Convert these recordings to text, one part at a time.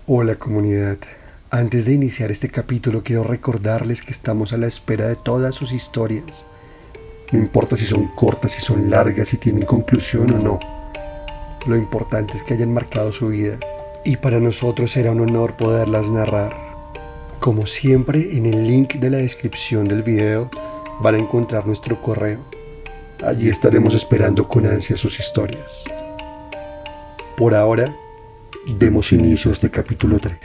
Hola comunidad, antes de iniciar este capítulo quiero recordarles que estamos a la espera de todas sus historias. No importa si son cortas, si son largas, si tienen conclusión o no. Lo importante es que hayan marcado su vida y para nosotros será un honor poderlas narrar. Como siempre, en el link de la descripción del video van a encontrar nuestro correo. Allí estaremos esperando con ansia sus historias. Por ahora, demos inicio a este capítulo 3.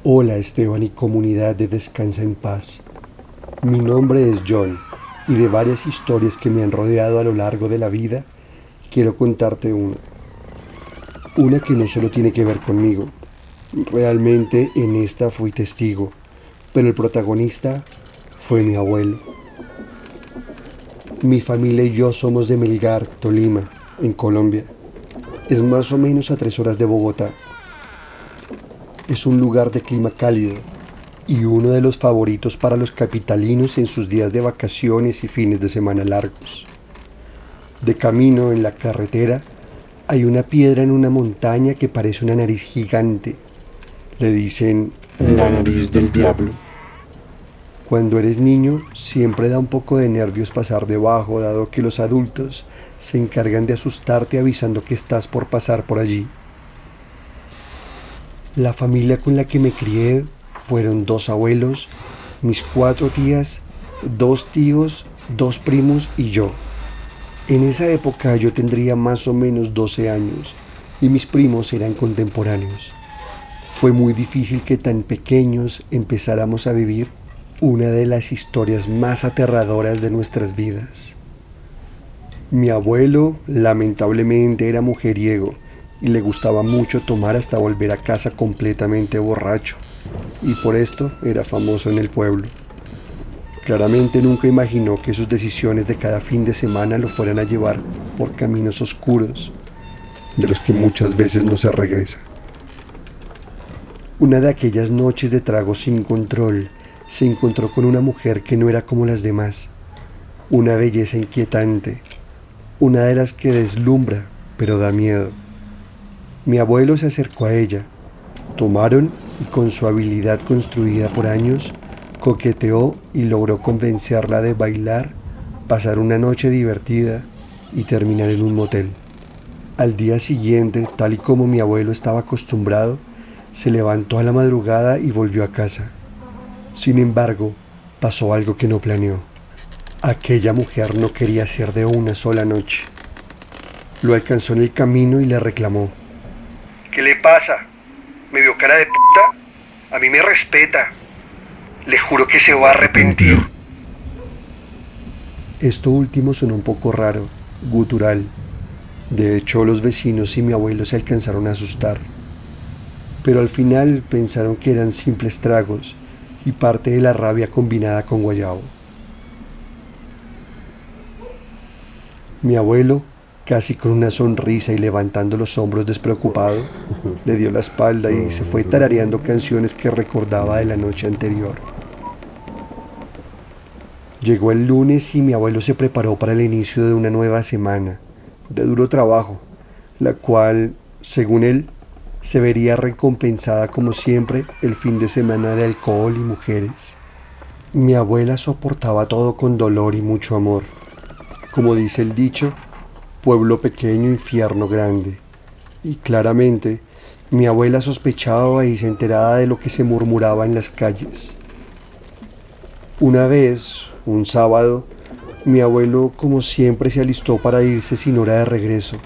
Hola Esteban y comunidad de Descansa en Paz. Mi nombre es John y de varias historias que me han rodeado a lo largo de la vida, quiero contarte una. Una que no solo tiene que ver conmigo. Realmente en esta fui testigo, pero el protagonista fue mi abuelo. Mi familia y yo somos de Melgar, Tolima, en Colombia. Es más o menos a 3 horas de Bogotá. Es un lugar de clima cálido y uno de los favoritos para los capitalinos en sus días de vacaciones y fines de semana largos. De camino en la carretera hay una piedra en una montaña que parece una nariz gigante. Le dicen la nariz del diablo. Cuando eres niño siempre da un poco de nervios pasar debajo, dado que los adultos se encargan de asustarte avisando que estás por pasar por allí. La familia con la que me crié fueron 2 abuelos, mis 4 tías, 2 tíos, 2 primos y yo. En esa época yo tendría más o menos 12 años y mis primos eran contemporáneos. Fue muy difícil que tan pequeños empezáramos a vivir una de las historias más aterradoras de nuestras vidas. Mi abuelo lamentablemente era mujeriego y le gustaba mucho tomar hasta volver a casa completamente borracho, y por esto era famoso en el pueblo. Claramente nunca imaginó que sus decisiones de cada fin de semana lo fueran a llevar por caminos oscuros, de los que muchas veces no se regresa. Una de aquellas noches de tragos sin control, se encontró con una mujer que no era como las demás, una belleza inquietante, una de las que deslumbra, pero da miedo. Mi abuelo se acercó a ella, tomaron y con su habilidad construida por años, coqueteó y logró convencerla de bailar, pasar una noche divertida y terminar en un motel. Al día siguiente, tal y como mi abuelo estaba acostumbrado, se levantó a la madrugada y volvió a casa. Sin embargo, pasó algo que no planeó. Aquella mujer no quería ser de una sola noche. Lo alcanzó en el camino y le reclamó. ¿Qué le pasa? ¿Me vio cara de puta? A mí me respeta. Le juro que se va a arrepentir. Esto último sonó un poco raro, gutural. De hecho, los vecinos y mi abuelo se alcanzaron a asustar. Pero al final pensaron que eran simples tragos y parte de la rabia combinada con guayabo. Mi abuelo, casi con una sonrisa y levantando los hombros despreocupado, le dio la espalda y se fue tarareando canciones que recordaba de la noche anterior. Llegó el lunes y mi abuelo se preparó para el inicio de una nueva semana, de duro trabajo, la cual, según él, se vería recompensada como siempre el fin de semana de alcohol y mujeres. Mi abuela soportaba todo con dolor y mucho amor. Como dice el dicho, pueblo pequeño, infierno grande. Y claramente, mi abuela sospechaba y se enteraba de lo que se murmuraba en las calles. Una vez, un sábado, mi abuelo como siempre se alistó para irse sin hora de regreso.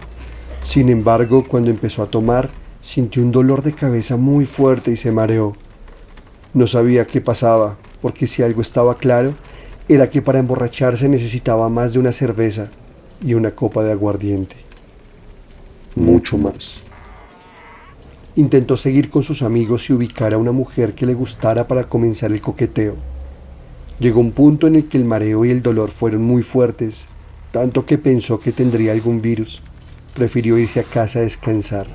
Sin embargo, cuando empezó a tomar, sintió un dolor de cabeza muy fuerte y se mareó. No sabía qué pasaba, porque si algo estaba claro, era que para emborracharse necesitaba más de una cerveza y una copa de aguardiente. Mucho más. Intentó seguir con sus amigos y ubicar a una mujer que le gustara para comenzar el coqueteo. Llegó un punto en el que el mareo y el dolor fueron muy fuertes, tanto que pensó que tendría algún virus. Prefirió irse a casa a descansar.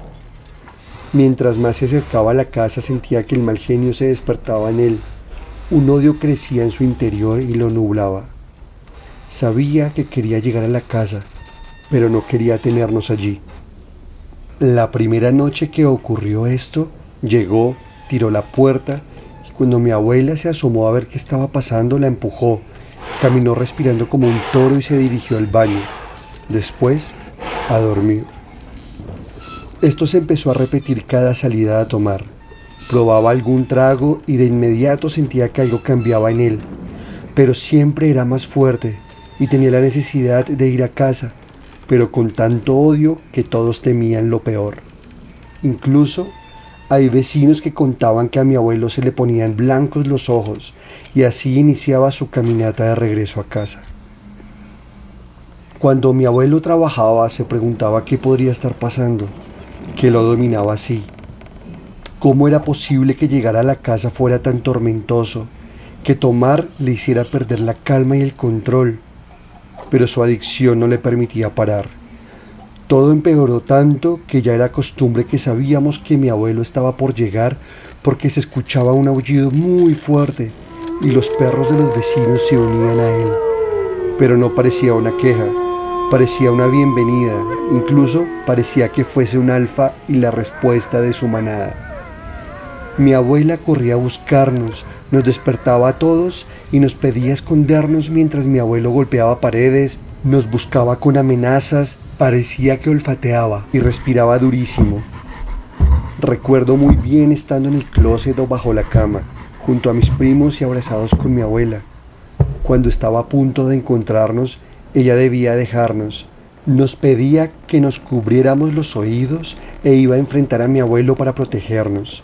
Mientras más se acercaba a la casa sentía que el mal genio se despertaba en él. Un odio crecía en su interior y lo nublaba. Sabía que quería llegar a la casa, pero no quería tenernos allí. La primera noche que ocurrió esto, llegó, tiró la puerta y cuando mi abuela se asomó a ver qué estaba pasando, la empujó. Caminó respirando como un toro y se dirigió al baño. Después, a dormir. Esto se empezó a repetir cada salida a tomar. Probaba algún trago y de inmediato sentía que algo cambiaba en él, pero siempre era más fuerte y tenía la necesidad de ir a casa, pero con tanto odio que todos temían lo peor. Incluso hay vecinos que contaban que a mi abuelo se le ponían blancos los ojos y así iniciaba su caminata de regreso a casa. Cuando mi abuelo trabajaba se preguntaba qué podría estar pasando, que lo dominaba así. ¿Cómo era posible que llegar a la casa fuera tan tormentoso, que tomar le hiciera perder la calma y el control? Pero su adicción no le permitía parar. Todo empeoró tanto que ya era costumbre que sabíamos que mi abuelo estaba por llegar porque se escuchaba un aullido muy fuerte y los perros de los vecinos se unían a él. Pero no parecía una queja, parecía una bienvenida, incluso parecía que fuese un alfa y la respuesta de su manada. Mi abuela corría a buscarnos, nos despertaba a todos y nos pedía escondernos mientras mi abuelo golpeaba paredes, nos buscaba con amenazas, parecía que olfateaba y respiraba durísimo. Recuerdo muy bien estando en el closet o bajo la cama, junto a mis primos y abrazados con mi abuela. Cuando estaba a punto de encontrarnos, ella debía dejarnos. Nos pedía que nos cubriéramos los oídos e iba a enfrentar a mi abuelo para protegernos.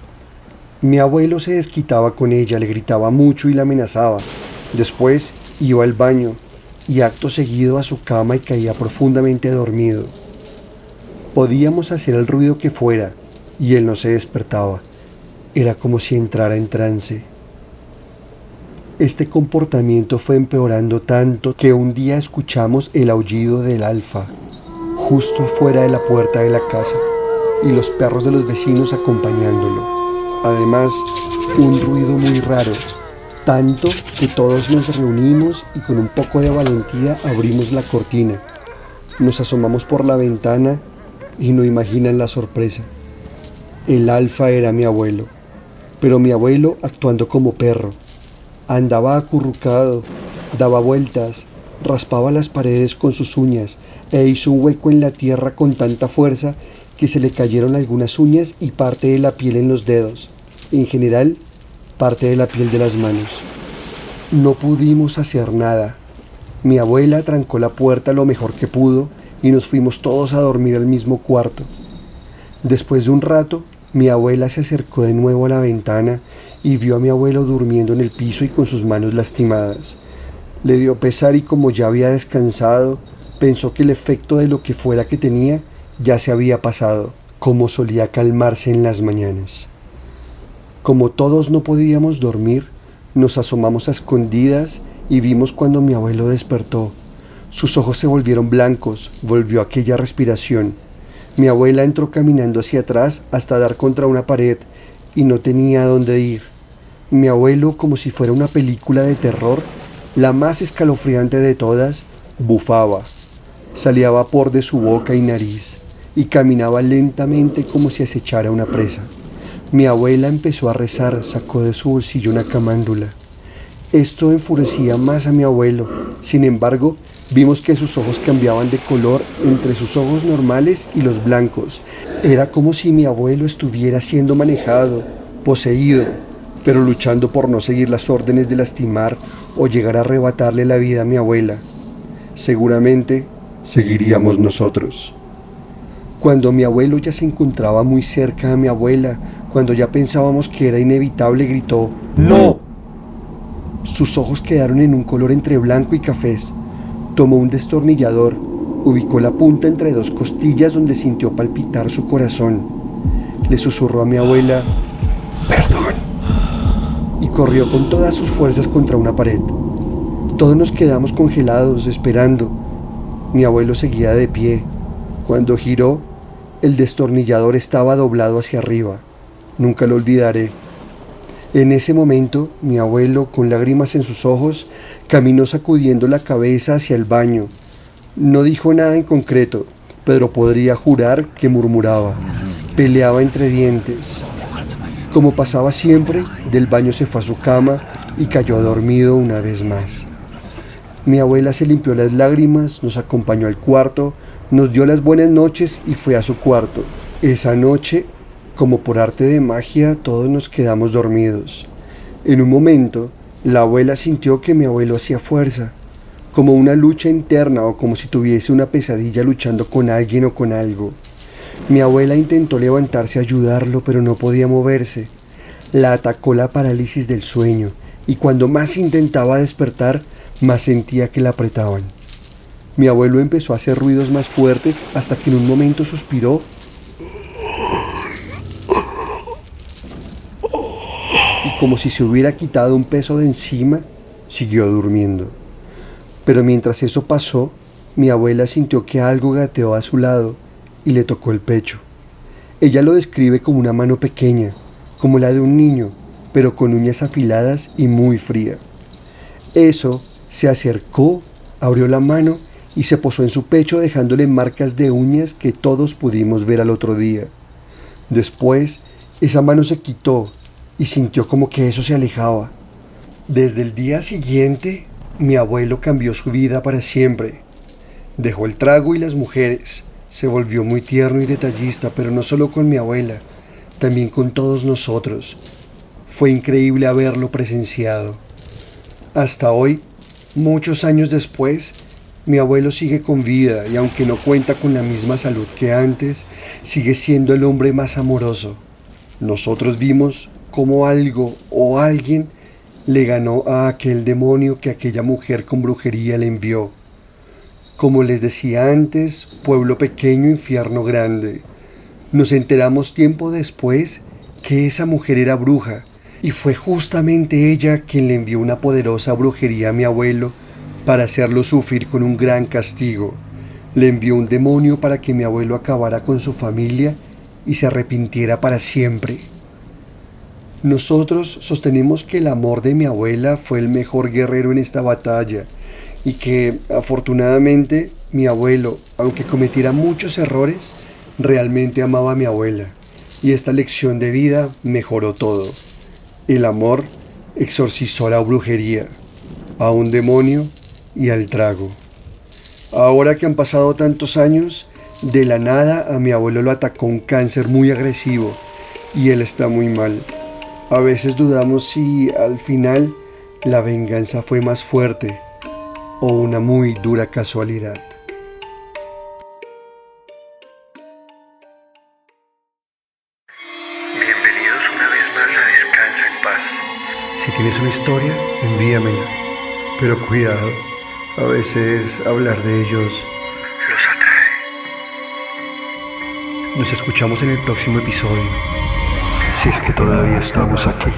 Mi abuelo se desquitaba con ella, le gritaba mucho y la amenazaba. Después iba al baño y acto seguido a su cama y caía profundamente dormido. Podíamos hacer el ruido que fuera y él no se despertaba. Era como si entrara en trance. Este comportamiento fue empeorando tanto que un día escuchamos el aullido del alfa, justo afuera de la puerta de la casa, y los perros de los vecinos acompañándolo. Además, un ruido muy raro, tanto que todos nos reunimos y con un poco de valentía abrimos la cortina. Nos asomamos por la ventana y no imaginan la sorpresa. El alfa era mi abuelo, pero mi abuelo actuando como perro. Andaba acurrucado, daba vueltas, raspaba las paredes con sus uñas e hizo un hueco en la tierra con tanta fuerza que se le cayeron algunas uñas y parte de la piel en los dedos, en general, parte de la piel de las manos. No pudimos hacer nada. Mi abuela trancó la puerta lo mejor que pudo y nos fuimos todos a dormir al mismo cuarto. Después de un rato, mi abuela se acercó de nuevo a la ventana y vio a mi abuelo durmiendo en el piso y con sus manos lastimadas. Le dio pesar y como ya había descansado, pensó que el efecto de lo que fuera que tenía ya se había pasado, como solía calmarse en las mañanas. Como todos no podíamos dormir, nos asomamos a escondidas y vimos cuando mi abuelo despertó. Sus ojos se volvieron blancos, volvió aquella respiración. Mi abuela entró caminando hacia atrás hasta dar contra una pared y no tenía a dónde ir. Mi abuelo, como si fuera una película de terror, la más escalofriante de todas, bufaba. Salía vapor de su boca y nariz y caminaba lentamente como si acechara una presa. Mi abuela empezó a rezar, sacó de su bolsillo una camándula. Esto enfurecía más a mi abuelo. Sin embargo, vimos que sus ojos cambiaban de color entre sus ojos normales y los blancos. Era como si mi abuelo estuviera siendo manejado, poseído, pero luchando por no seguir las órdenes de lastimar o llegar a arrebatarle la vida a mi abuela. Seguramente seguiríamos nosotros. Cuando mi abuelo ya se encontraba muy cerca a mi abuela, cuando ya pensábamos que era inevitable, gritó ¡No! Sus ojos quedaron en un color entre blanco y cafés. Tomó un destornillador, ubicó la punta entre dos costillas donde sintió palpitar su corazón. Le susurró a mi abuela ¡Perdón! Y corrió con todas sus fuerzas contra una pared. Todos nos quedamos congelados, esperando. Mi abuelo seguía de pie. Cuando giró, el destornillador estaba doblado hacia arriba. Nunca lo olvidaré. En ese momento, mi abuelo, con lágrimas en sus ojos, caminó sacudiendo la cabeza hacia el baño. No dijo nada en concreto, pero podría jurar que murmuraba, peleaba entre dientes. Como pasaba siempre, del baño se fue a su cama y cayó dormido una vez más. Mi abuela se limpió las lágrimas, nos acompañó al cuarto, nos dio las buenas noches y fue a su cuarto. Esa noche, como por arte de magia, todos nos quedamos dormidos. En un momento, la abuela sintió que mi abuelo hacía fuerza, como una lucha interna o como si tuviese una pesadilla luchando con alguien o con algo. Mi abuela intentó levantarse a ayudarlo, pero no podía moverse. La atacó la parálisis del sueño y cuando más intentaba despertar, más sentía que la apretaban. Mi abuelo empezó a hacer ruidos más fuertes hasta que en un momento suspiró y como si se hubiera quitado un peso de encima, siguió durmiendo. Pero mientras eso pasó, mi abuela sintió que algo gateó a su lado y le tocó el pecho. Ella lo describe como una mano pequeña, como la de un niño, pero con uñas afiladas y muy fría. Eso se acercó, abrió la mano y se posó en su pecho dejándole marcas de uñas que todos pudimos ver al otro día. Después, esa mano se quitó y sintió como que eso se alejaba. Desde el día siguiente, mi abuelo cambió su vida para siempre. Dejó el trago y las mujeres. Se volvió muy tierno y detallista, pero no solo con mi abuela, también con todos nosotros. Fue increíble haberlo presenciado. Hasta hoy, muchos años después, mi abuelo sigue con vida y aunque no cuenta con la misma salud que antes, sigue siendo el hombre más amoroso. Nosotros vimos cómo algo o alguien le ganó a aquel demonio que aquella mujer con brujería le envió. Como les decía antes, pueblo pequeño, infierno grande. Nos enteramos tiempo después que esa mujer era bruja y fue justamente ella quien le envió una poderosa brujería a mi abuelo para hacerlo sufrir con un gran castigo. Le envió un demonio para que mi abuelo acabara con su familia y se arrepintiera para siempre. Nosotros sostenemos que el amor de mi abuela fue el mejor guerrero en esta batalla y que, afortunadamente, mi abuelo, aunque cometiera muchos errores, realmente amaba a mi abuela y esta lección de vida mejoró todo. El amor exorcizó la brujería, a un demonio y al trago. Ahora que han pasado tantos años, de la nada a mi abuelo lo atacó un cáncer muy agresivo y él está muy mal. A veces dudamos si al final la venganza fue más fuerte o una muy dura casualidad. Bienvenidos una vez más a Descansa en Paz. Si tienes una historia, envíamela. Pero cuidado, a veces hablar de ellos los atrae. Nos escuchamos en el próximo episodio, si es que todavía estamos aquí.